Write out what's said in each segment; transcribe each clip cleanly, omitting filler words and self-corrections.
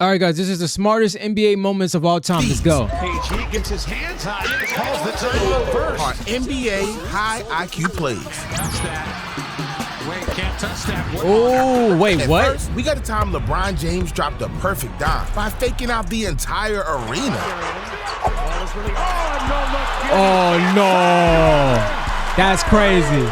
All right, guys, this is the smartest NBA moments of all time. Let's go. PG gets his hands high and calls the timeout first. Our NBA high IQ plays. Touch that. Wait, can't touch that. Oh, wait, what? First, we got the time LeBron James dropped the perfect dime by faking out the entire arena. Oh, no. That's crazy.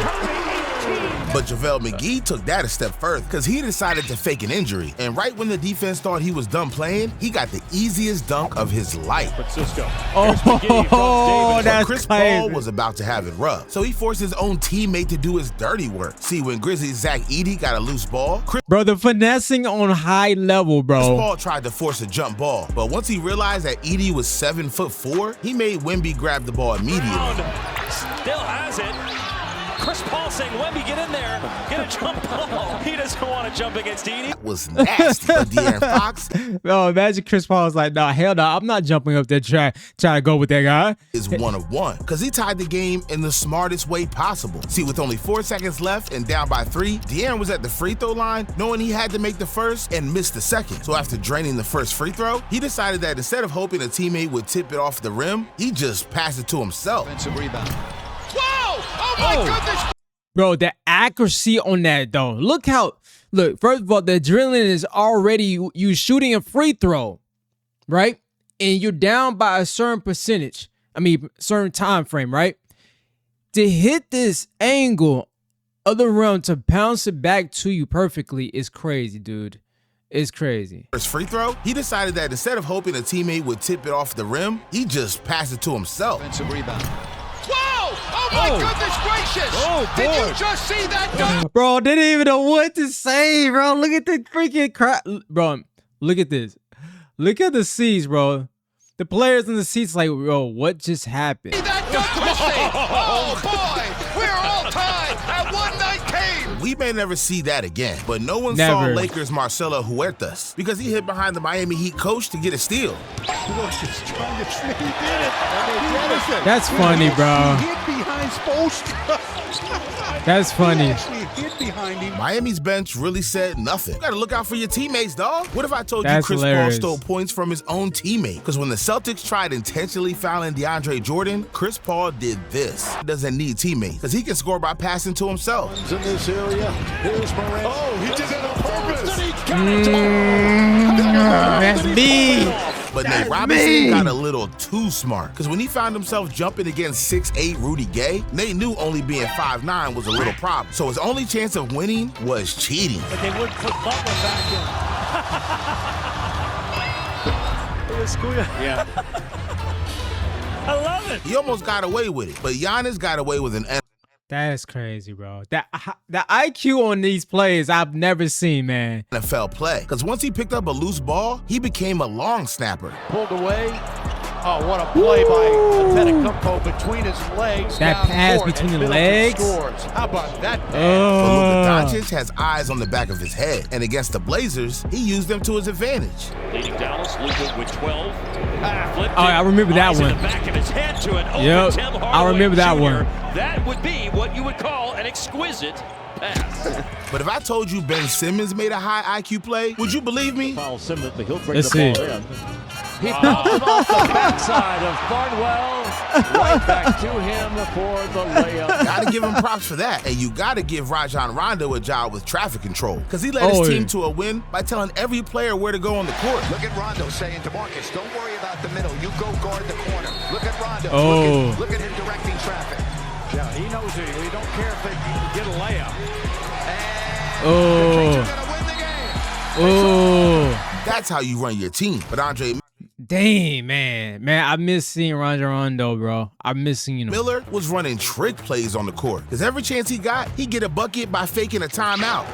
But JaVale McGee took that a step further because he decided to fake an injury. And right when the defense thought he was done playing, he got the easiest dunk of his life. Oh, that's Chris crazy. Paul was about to have it rough, so he forced his own teammate to do his dirty work. See, when Grizzlies' Zach Edey got a loose ball, Bro, the finessing on high level, Chris bro. Paul tried to force a jump ball, but once he realized that Edey was 7'4", he made Wemby grab the ball immediately. Still has it. Chris Paul saying, Wemby, get in there. Get a jump ball. He doesn't want to jump against Edey. That was nasty. But De'Aaron Fox Oh, imagine Chris Paul was like, nah, hell no, I'm not jumping up there trying to go with that guy. is one of one because he tied the game in the smartest way possible. See, with only 4 seconds left and down by 3, De'Aaron was at the free throw line knowing he had to make the first and missed the second. So after draining the first free throw, he decided that instead of hoping a teammate would tip it off the rim, he just passed it to himself. Rebound. Whoa! Oh my goodness! Bro, the accuracy on that, though. Look, first of all, the adrenaline is already you shooting a free throw, right? And you're down by a certain percentage. I mean, certain time frame, right? To hit this angle of the rim to bounce it back to you perfectly is crazy, dude. It's crazy. First free throw, he decided that instead of hoping a teammate would tip it off the rim, he just passed it to himself. Rebound. Whoa! Oh my goodness gracious! Oh, boy. Did you just see that dunk? Bro, didn't even know what to say, bro. Look at the freaking crowd. Bro, look at this. Look at the seats, bro. The players in the seats like, bro, what just happened? See that dunk, Christy? Oh boy! We're all tied at 119! We may never see that again, but no one Never. saw Lakers' Marcelo Huertas because he hit behind the Miami Heat coach to get a steal. That's funny, bro. He hit behind Spoelstra. That's funny. Actually hit behind him. Miami's bench really said nothing. You gotta look out for your teammates, dog. What if I told That's you Chris hilarious. Paul stole points from his own teammate? Because when the Celtics tried intentionally fouling DeAndre Jordan, Chris Paul did this. He doesn't need teammates because he can score by passing to himself. In this area, here's Morant. Oh, he did that on purpose. That's me. But Nate Robinson got a little too smart because when he found himself jumping against 6'8" Rudy Gay, Nate knew only being 5'9" was a little problem. So his only chance of winning was cheating. But they wouldn't put Butler back in. Yeah. I love it. He almost got away with it, but Giannis got away with an That's crazy, bro. The IQ on these plays I've never seen, man. NFL play. Because once he picked up a loose ball, he became a long snapper. Pulled away. Oh, what a play by Antetokounmpo between his legs. That down pass court, between and the Middleton legs? Scores. How about that? But Luka Doncic has eyes on the back of his head. And against the Blazers, he used them to his advantage. Leading Dallas, Luka with 12. Flipped Oh, I remember that eyes in one. the back of his head to an open Yep, Tim I Hardaway remember that Jr. one. That would be what you would call an exquisite pass. But if I told you Ben Simmons made a high IQ play, would you believe me? Foul Simmons, but he'll bring Let's the see. ball in. He bounced off the backside of Barnwell. Right back to him for the layup. Gotta give him props for that. And you gotta give Rajon Rondo a job with traffic control. Because he led his team to a win by telling every player where to go on the court. Look at Rondo saying to Marcus, don't worry about the middle. You go guard the corner. Look at Rondo. Oh. Look at him directing traffic. Yeah, he knows it. We don't care if they get a layup. Oh. You're gonna win the game. Oh. That's how you run your team. But Andre Dang, man. Man, I miss seeing Rajon Rondo, bro. I miss seeing him. Miller was running trick plays on the court. Because every chance he got, he'd get a bucket by faking a timeout.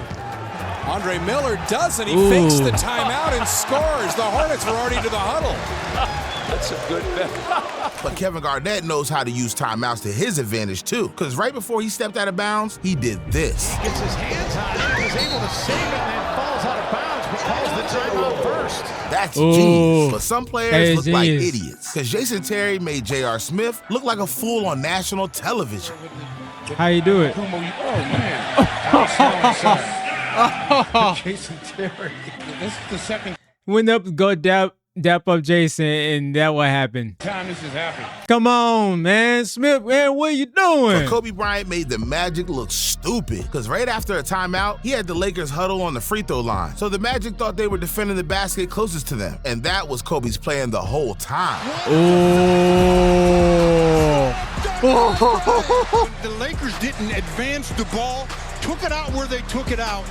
Andre Miller doesn't. He Ooh. fakes the timeout and scores. The Hornets were already to the huddle. That's a good bet. But Kevin Garnett knows how to use timeouts to his advantage, too. Because right before he stepped out of bounds, he did this. Gets his hands high. He was able to save it and then falls out of bounds, but calls the timeout first. That's Ooh. genius. But some That players is look like genius. idiots. Because Jason Terry made J.R. Smith look like a fool on national television. How you do it? Oh, man. Jason Terry. This is the second. Went up to go dap up Jason, and that what happened. Time this is happening. Come on, man. Smith, man, what are you doing? But Kobe Bryant made the Magic look stupid, because right after a timeout, he had the Lakers huddle on the free throw line. So the Magic thought they were defending the basket closest to them, and that was Kobe's plan the whole time. The Lakers didn't advance the ball, took it out where they took it out,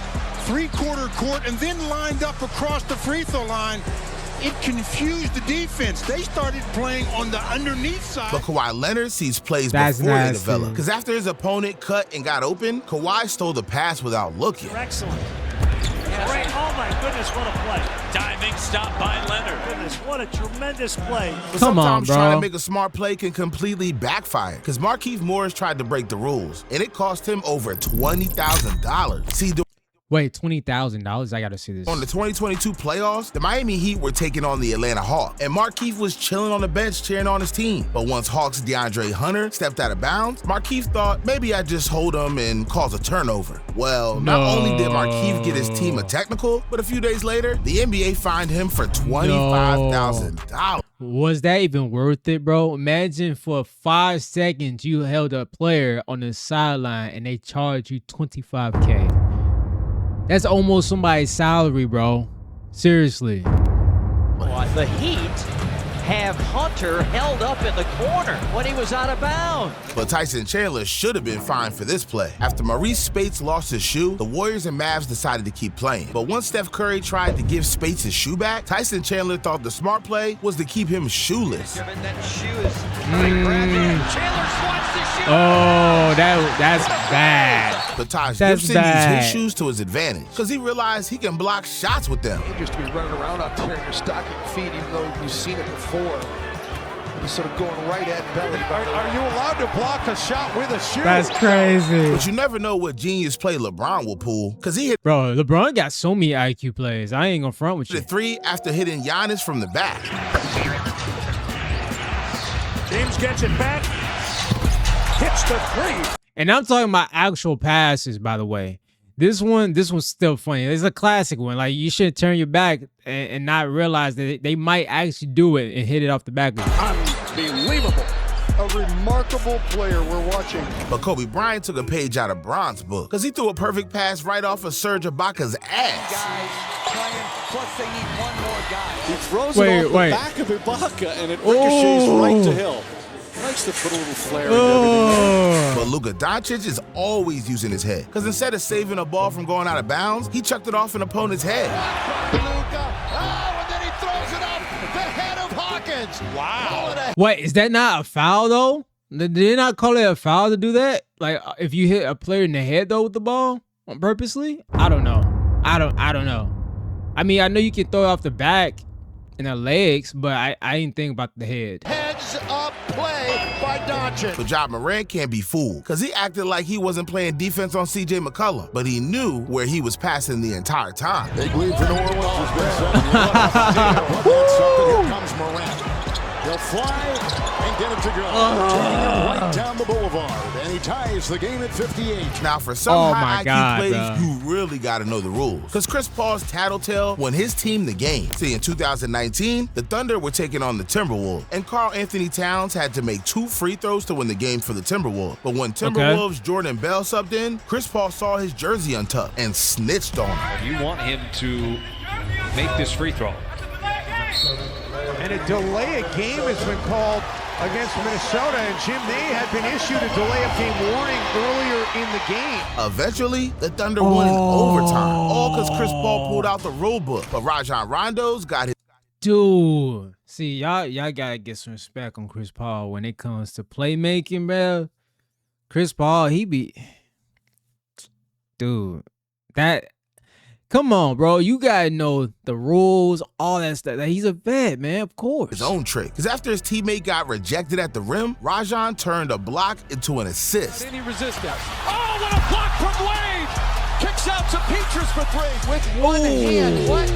three-quarter court, and then lined up across the free throw line. It confused the defense. They started playing on the underneath side. But Kawhi Leonard sees plays That's before nasty. they develop. Because after his opponent cut and got open, Kawhi stole the pass without looking. Excellent. Great. Oh my goodness, what a play. Diving stop by Leonard. Goodness, what a tremendous play. But Come on, sometimes bro. trying to make a smart play can completely backfire. Because Markieff Morris tried to break the rules, and it cost him over $20,000. See, Wait, $20,000? I gotta see this. on the 2022 playoffs, the Miami Heat were taking on the Atlanta Hawks, and Markieff was chilling on the bench cheering on his team. But once Hawks' DeAndre Hunter stepped out of bounds, Markieff thought maybe I'd just hold him and cause a turnover. Well, not only did Markieff get his team a technical, but a few days later, the NBA fined him for $25,000. Was that even worth it, bro? Imagine for 5 seconds you held a player on the sideline and they charged you $25K. That's almost somebody's salary, bro. Seriously. The Heat have Hunter held up in the corner when he was out of bounds. But Tyson Chandler should have been fined for this play. After Maurice Spates lost his shoe, the Warriors and Mavs decided to keep playing. But once Steph Curry tried to give Spates his shoe back, Tyson Chandler thought the smart play was to keep him shoeless. That shoe is Chandler swats the shoe. Oh, that's bad. But Taj That's Gibson bad. used his shoes to his advantage because he realized he can block shots with them. Just to be running around out there in your stocking feet, even though you've seen it before. He's sort of going right at belly. Are you allowed to block a shot with a shoe? That's crazy. But you never know what genius play LeBron will pull because he hit Bro, LeBron got so many IQ plays. I ain't gonna front with the you. three after hitting Giannis from the back. James gets it back. Hits the three. And I'm talking about actual passes, by the way. This one's still funny. It's a classic one. Like, you should turn your back and not realize that they might actually do it and hit it off the back. Unbelievable. A remarkable player we're watching. But Kobe Bryant took a page out of Bron's book because he threw a perfect pass right off of Serge Ibaka's ass. Guys playing, plus they need one more guy. He throws Wait, it off wait. the back of Ibaka, and it ricochets right to Hill. Likes to put a little flair into everything. But Luka Doncic is always using his head because instead of saving a ball from going out of bounds, he chucked it off an opponent's head. Luka. Oh, and then he throws it up the head of Hawkins. Wow. Wait, is that not a foul, though? Did they not call it a foul to do that? Like, if you hit a player in the head, though, with the ball purposely? I don't know. I don't know. I mean, I know you can throw it off the back and the legs, but I didn't think about the head. Heads up play by Doncic. But Ja Morant can't be fooled because he acted like he wasn't playing defense on C.J. McCollum, but he knew where he was passing the entire time. Big lead for New Orleans has been set. Here comes Morant. He'll fly and get it to go. Taking him right down the boulevard, and he ties the game at 58. Now, for some Oh high my IQ God, plays, bro. you really got to know the rules. Because Chris Paul's tattletale won his team the game. See, in 2019, the Thunder were taking on the Timberwolves, and Karl Anthony Towns had to make 2 free throws to win the game for the Timberwolves. But when Timberwolves' Jordan Bell subbed in, Chris Paul saw his jersey untucked and snitched on him. You want him to make this free throw. And a delay of game has been called against Minnesota. And Jim, they had been issued a delay of game warning earlier in the game. Eventually, the Thunder won in overtime, all because Chris Paul pulled out the rulebook. But Rajon Rondo's got his Dude, see, y'all gotta get some respect on Chris Paul when it comes to playmaking, bro. Chris Paul, dude, come on, bro. You gotta know the rules, all that stuff. Like, he's a vet, man, of course. his own trick. Because after his teammate got rejected at the rim, Rajon turned a block into an assist. Any resistance. Oh, what a block from Wade! Kicks out to Petrus for three. With one hand, what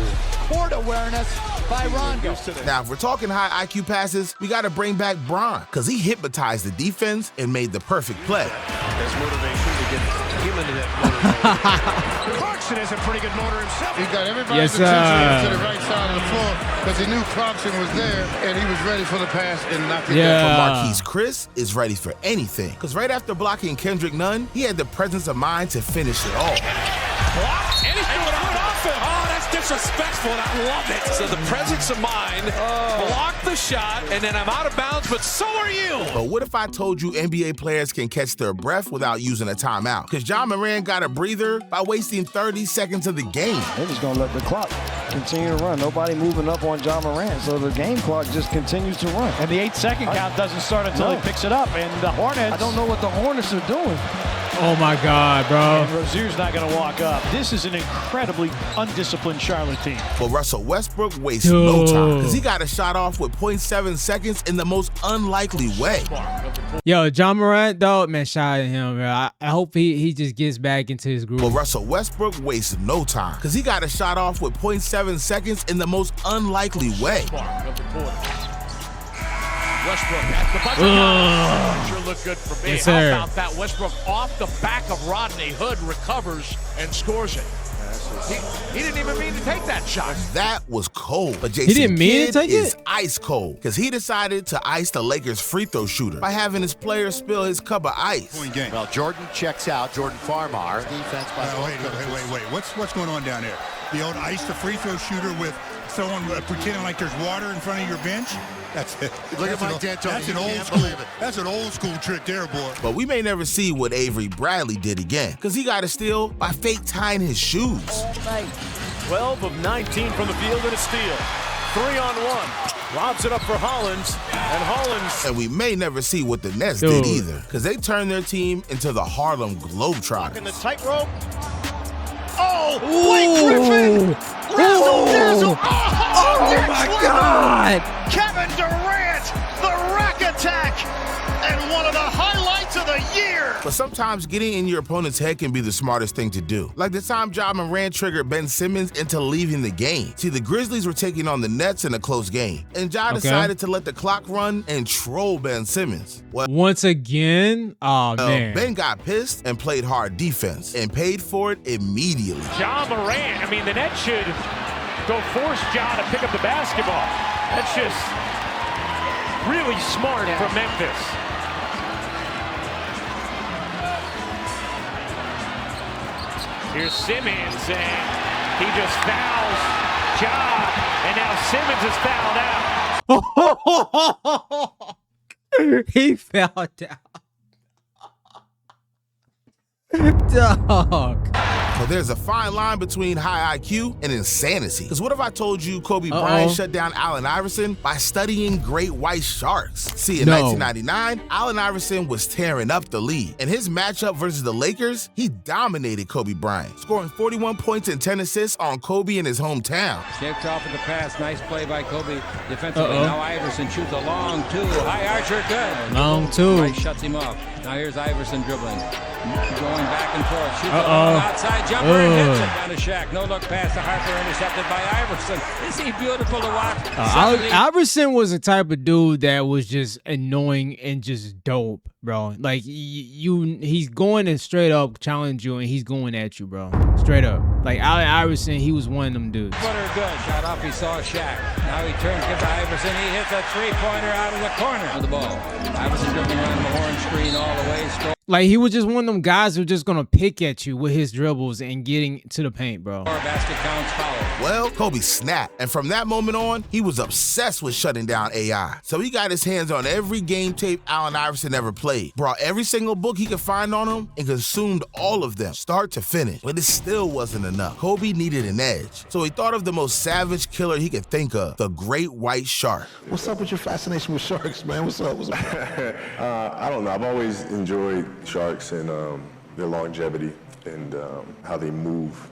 court awareness by Rondo. Now, if we're talking high IQ passes, we got to bring back Bron because he hypnotized the defense and made the perfect play. His motivation to get him into that motor. Clarkson has a pretty good motor himself. He got everybody's attention to the right side of the floor because he knew Clarkson was there and he was ready for the pass and knocked it down. But Marquise Chris is ready for anything because right after blocking Kendrick Nunn, he had the presence of mind to finish it all. Blocked, and he's doing it off it. Oh, that's disrespectful, and I love it. So the presence of mind, block the shot, and then I'm out of bounds, but so are you. But what if I told you NBA players can catch their breath without using a timeout? Because Ja Morant got a breather by wasting 30 seconds of the game. They're just going to let the clock continue to run. Nobody moving up on Ja Morant, so the game clock just continues to run. And the 8-second count doesn't start until he picks it up, and the Hornets... I don't know what the Hornets are doing. Oh my God, bro. And Rozier's not going to walk up. This is an incredibly undisciplined Charlotte team. But Russell Westbrook wastes no time because he got a shot off with 0.7 seconds in the most unlikely way. Yo, Ja Morant, though, man, shout out to him, bro. I hope he just gets back into his groove. But Russell Westbrook wastes no time because he got a shot off with 0.7 seconds in the most unlikely way. Westbrook at the buzzer. Sure looked good for me. Yes, How about that? Westbrook off the back of Rodney Hood recovers and scores it. He didn't even mean to take that shot. That was cold. But Jason didn't mean Kidd to take is it? ice cold because he decided to ice the Lakers free throw shooter by having his player spill his cup of ice. Well, Jordan checks out. Jordan Farmar. Defense by Wait. What's going on down there? The old ice the free throw shooter with someone pretending like there's water in front of your bench? That's it. Look at Mike D'Antoni. That's an old school. That's an old school trick there, boy. But we may never see what Avery Bradley did again because he got a steal by fake tying his shoes. 12 of 19 from the field and a steal. 3-on-1. Lobs it up for Hollins, and Hollins. And we may never see what the Nets did either because they turned their team into the Harlem Globetrotters. In the tightrope. Oh, Blake Griffin! Razzle-dazzle! Oh my God! Kevin Durant, the rack attack, and one of the highlights of the year. But sometimes getting in your opponent's head can be the smartest thing to do. Like the time Ja Morant triggered Ben Simmons into leaving the game. See, the Grizzlies were taking on the Nets in a close game, and Ja decided to let the clock run and troll Ben Simmons. Well, once again, man. Ben got pissed and played hard defense and paid for it immediately. Ja Morant, I mean, the Nets should go force Ja to pick up the basketball. That's just really smart for Memphis. Here's Simmons, and he just fouls Ja, and now Simmons is fouled out. He fell down. Dog. But there's a fine line between high IQ and insanity. Because what if I told you Kobe Bryant shut down Allen Iverson by studying great white sharks? See, in 1999, Allen Iverson was tearing up the league. In his matchup versus the Lakers, he dominated Kobe Bryant, scoring 41 points and 10 assists on Kobe in his hometown. Steps off of the pass. Nice play by Kobe defensively. Now Iverson shoots a long two. High archer, good. Long two. Mike shuts him off. Now here's Iverson dribbling. Going back and forth. Shoots a long outside jumper and hits it down to Shaq. No look pass to Harper, intercepted by Iverson. Isn't he beautiful to watch? Iverson was the type of dude that was just annoying and just dope, bro. Like he's going to straight up challenge you, and he's going at you, bro. Straight up. Like Allen Iverson, he was one of them dudes. Footer good. Shot off. He saw Shaq. Now he turns, gives to Iverson. He hits a three-pointer out of the corner of the ball. Iverson dribbling around the horn screen all the way. Like he was just one of them guys who just gonna pick at you with his dribbles and getting to the paint, bro. Basket counts foul. Well, Kobe snapped, and from that moment on, he was obsessed with shutting down AI. So he got his hands on every game tape Allen Iverson ever played, brought every single book he could find on him, and consumed all of them, start to finish. But it still wasn't enough. Kobe needed an edge, so he thought of the most savage killer he could think of, the great white shark. What's up with your fascination with sharks, man? What's up? I don't know. I've always enjoyed sharks and their longevity and how they move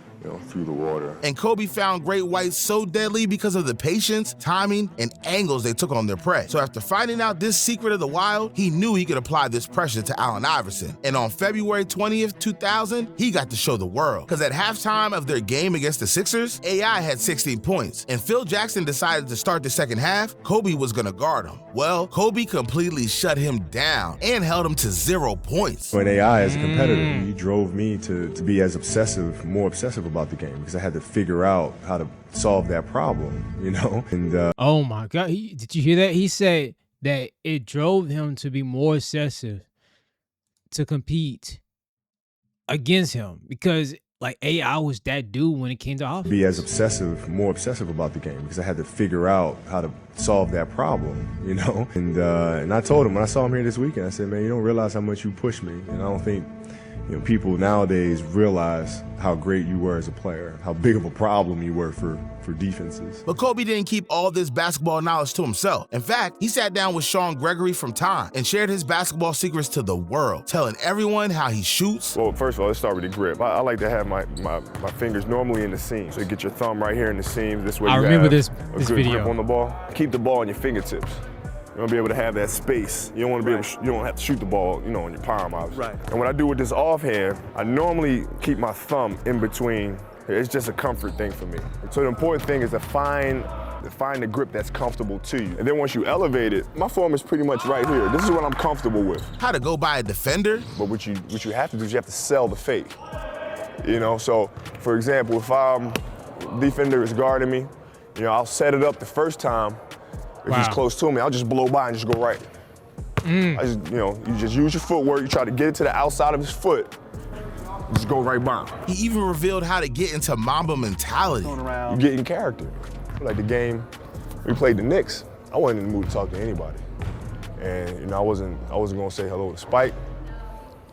through the water. And Kobe found great whites so deadly because of the patience, timing, and angles they took on their prey. So after finding out this secret of the wild, he knew he could apply this pressure to Allen Iverson. And on February 20th, 2000, he got to show the world. Because at halftime of their game against the Sixers, AI had 16 points. And Phil Jackson decided to start the second half, Kobe was gonna guard him. Well, Kobe completely shut him down and held him to 0 points. When AI as a competitor, he drove me to be as more obsessive about the game, because I had to figure out how to solve that problem, And oh my God, did you hear that? He said that it drove him to be more obsessive to compete against him because like AI was that dude when it came to offense. Be as more obsessive about the game, because I had to figure out how to solve that problem, And I told him when I saw him here this weekend, I said, man, you don't realize how much you push me, and I don't think people nowadays realize how great you were as a player, how big of a problem you were for defenses. But Kobe didn't keep all this basketball knowledge to himself. In fact, he sat down with Sean Gregory from Time and shared his basketball secrets to the world, telling everyone how he shoots. Well, first of all, let's start with the grip. I like to have my fingers normally in the seam. So you get your thumb right here in the seam. This way you remember have this a good video grip on the ball. Keep the ball in your fingertips. You want to be able to have that space. You don't want to be able to, you don't have to shoot the ball, on your palm, obviously. Right. And what I do with this offhand, I normally keep my thumb in between. It's just a comfort thing for me. So the important thing is to find the grip that's comfortable to you. And then once you elevate it, my form is pretty much right here. This is what I'm comfortable with. How to go by a defender. But what you have to do is you have to sell the fake. So for example, if defender is guarding me, I'll set it up the first time. If he's close to me, I'll just blow by and just go right. You just use your footwork, you try to get it to the outside of his foot, just go right by him. He even revealed how to get into Mamba mentality. You get in character. Like the game we played the Knicks, I wasn't in the mood to talk to anybody. And I wasn't gonna say hello to Spike.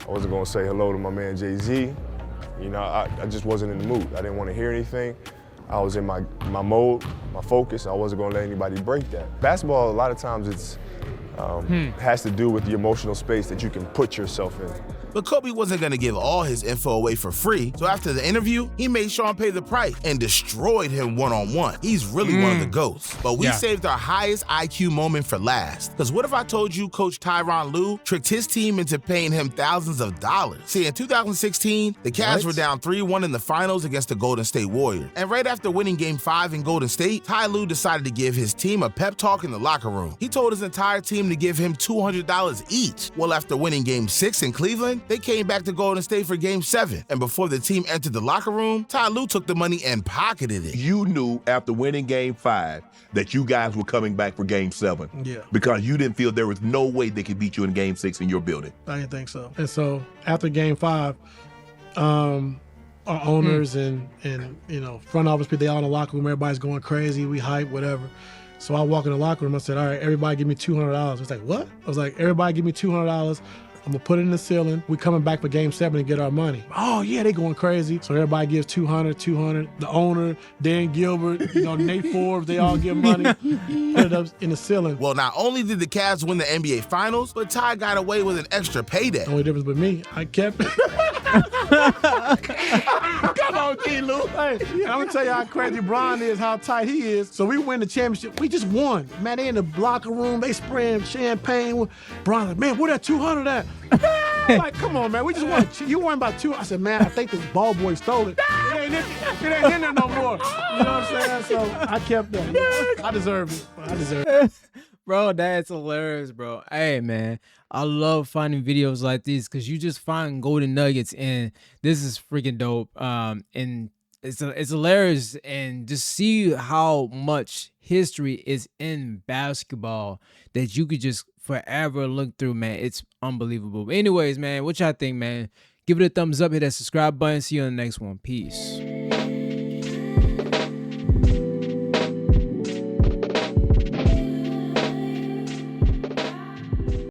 I wasn't gonna say hello to my man Jay-Z. I just wasn't in the mood. I didn't want to hear anything. I was in my mode, my focus. I wasn't gonna let anybody break that. Basketball, a lot of times it's has to do with the emotional space that you can put yourself in. But Kobe wasn't gonna give all his info away for free, so after the interview, he made Sean pay the price and destroyed him one-on-one. He's really one of the GOATs. But we saved our highest IQ moment for last. Because what if I told you Coach Tyronn Lue tricked his team into paying him thousands of dollars? See, in 2016, the Cavs were down 3-1 in the finals against the Golden State Warriors. And right after winning Game 5 in Golden State, Ty Lue decided to give his team a pep talk in the locker room. He told his entire team to give him $200 each. Well, after winning Game 6 in Cleveland, they came back to Golden State for Game 7. And before the team entered the locker room, Ty Lue took the money and pocketed it. You knew after winning Game 5 that you guys were coming back for Game 7. Yeah. Because you didn't feel there was no way they could beat you in Game 6 in your building. I didn't think so. And so after Game 5, our owners and front office people, they all in the locker room, everybody's going crazy, we hype, whatever. So I walk in the locker room, I said, all right, everybody give me $200. It's like, what? I was like, everybody give me $200. I'm gonna put it in the ceiling. We coming back for Game 7 to get our money. Oh yeah, they going crazy. So everybody gives 200. The owner, Dan Gilbert, Nate Forbes, they all give money. Put it up in the ceiling. Well, not only did the Cavs win the NBA Finals, but Ty got away with an extra payday. The only difference with me, I kept it. Come on, T. Lue. Hey, I'm gonna tell you how crazy Bryant is, how tight he is. So we win the championship. We just won. Man, they in the locker room, they spraying champagne. Bryant's like, man, where that 200 at? I'm like, come on, man, we just won. You won by 2. I said, man, I think this ball boy stole it. It ain't in there no more. You know what I'm saying? So I kept that. I deserve it. Bro, that's hilarious, bro. Hey, man, I love finding videos like these because you just find golden nuggets, and this is freaking dope. And it's hilarious, and just see how much history is in basketball that you could just forever look through, man. It's unbelievable. Anyways, man, what y'all think, man? Give it a thumbs up, hit that subscribe button. See you on the next one. Peace.